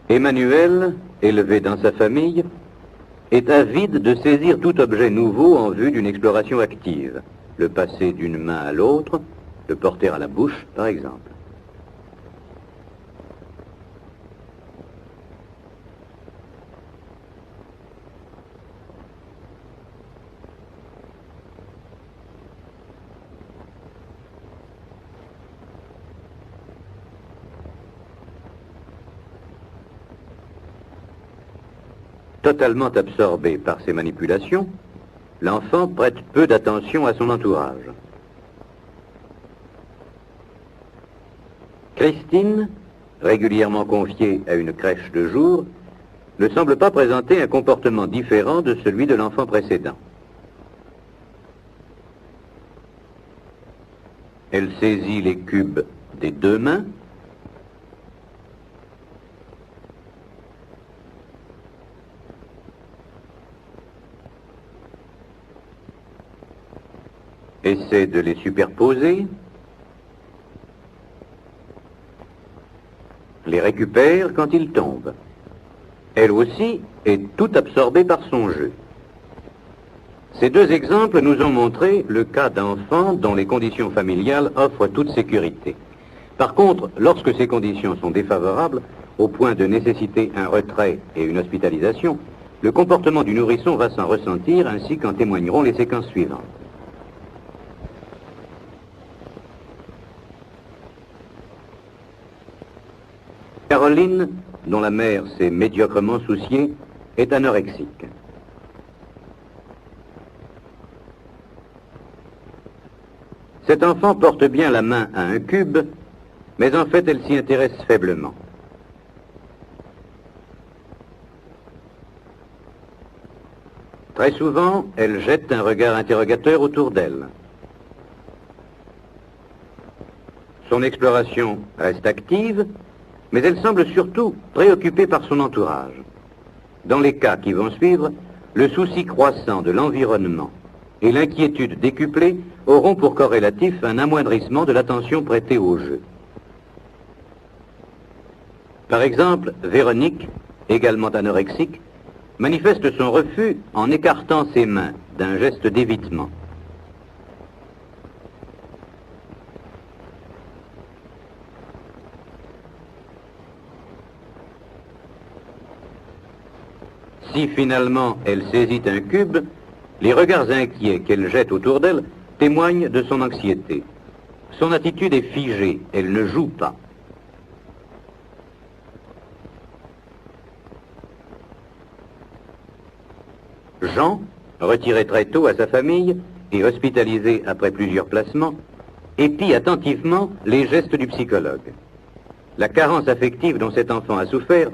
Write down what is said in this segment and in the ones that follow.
Emmanuel, élevé dans sa famille, est avide de saisir tout objet nouveau en vue d'une exploration active, le passer d'une main à l'autre, le porter à la bouche, par exemple. Totalement absorbé par ces manipulations, l'enfant prête peu d'attention à son entourage. Christine, régulièrement confiée à une crèche de jour, ne semble pas présenter un comportement différent de celui de l'enfant précédent. Elle saisit les cubes des deux mains, essaie de les superposer, les récupère quand ils tombent. Elle aussi est tout absorbée par son jeu. Ces deux exemples nous ont montré le cas d'enfants dont les conditions familiales offrent toute sécurité. Par contre, lorsque ces conditions sont défavorables, au point de nécessiter un retrait et une hospitalisation, le comportement du nourrisson va s'en ressentir, ainsi qu'en témoigneront les séquences suivantes. Caroline, dont la mère s'est médiocrement souciée, est anorexique. Cet enfant porte bien la main à un cube, mais en fait elle s'y intéresse faiblement. Très souvent, elle jette un regard interrogateur autour d'elle. Son exploration reste active, mais elle semble surtout préoccupée par son entourage. Dans les cas qui vont suivre, le souci croissant de l'environnement et l'inquiétude décuplée auront pour corrélatif un amoindrissement de l'attention prêtée au jeu. Par exemple, Véronique, également anorexique, manifeste son refus en écartant ses mains d'un geste d'évitement. Si finalement elle saisit un cube, les regards inquiets qu'elle jette autour d'elle témoignent de son anxiété. Son attitude est figée, elle ne joue pas. Jean, retiré très tôt à sa famille et hospitalisé après plusieurs placements, épie attentivement les gestes du psychologue. La carence affective dont cet enfant a souffert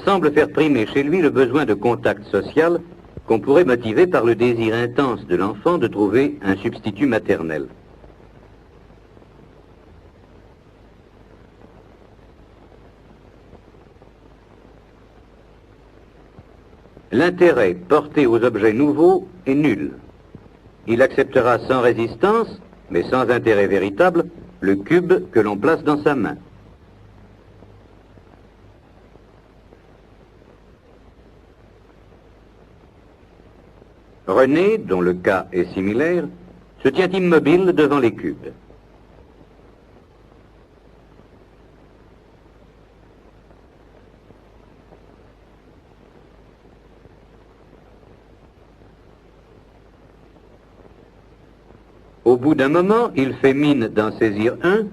semble faire primer chez lui le besoin de contact social qu'on pourrait motiver par le désir intense de l'enfant de trouver un substitut maternel. L'intérêt porté aux objets nouveaux est nul. Il acceptera sans résistance, mais sans intérêt véritable, le cube que l'on place dans sa main. René, dont le cas est similaire, se tient immobile devant les cubes. Au bout d'un moment, il fait mine d'en saisir un,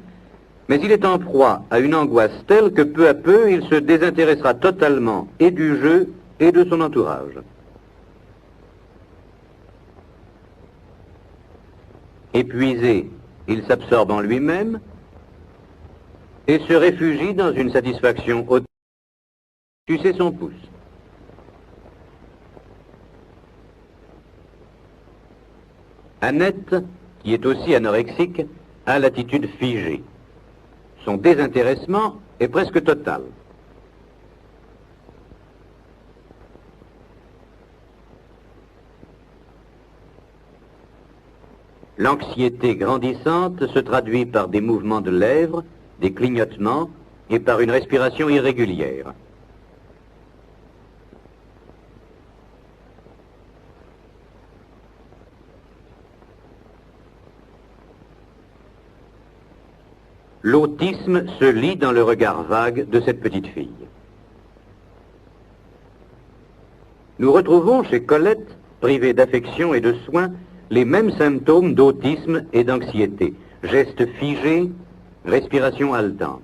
mais il est en proie à une angoisse telle que peu à peu, il se désintéressera totalement et du jeu et de son entourage. Épuisé, il s'absorbe en lui-même et se réfugie dans une satisfaction haute. Sucer son pouce. Annette, qui est aussi anorexique, a l'attitude figée. Son désintéressement est presque total. L'anxiété grandissante se traduit par des mouvements de lèvres, des clignotements et par une respiration irrégulière. l'autisme se lit dans le regard vague de cette petite fille. Nous retrouvons chez Colette, privée d'affection et de soins, les mêmes symptômes d'autisme et d'anxiété. Gestes figés, respiration haletante.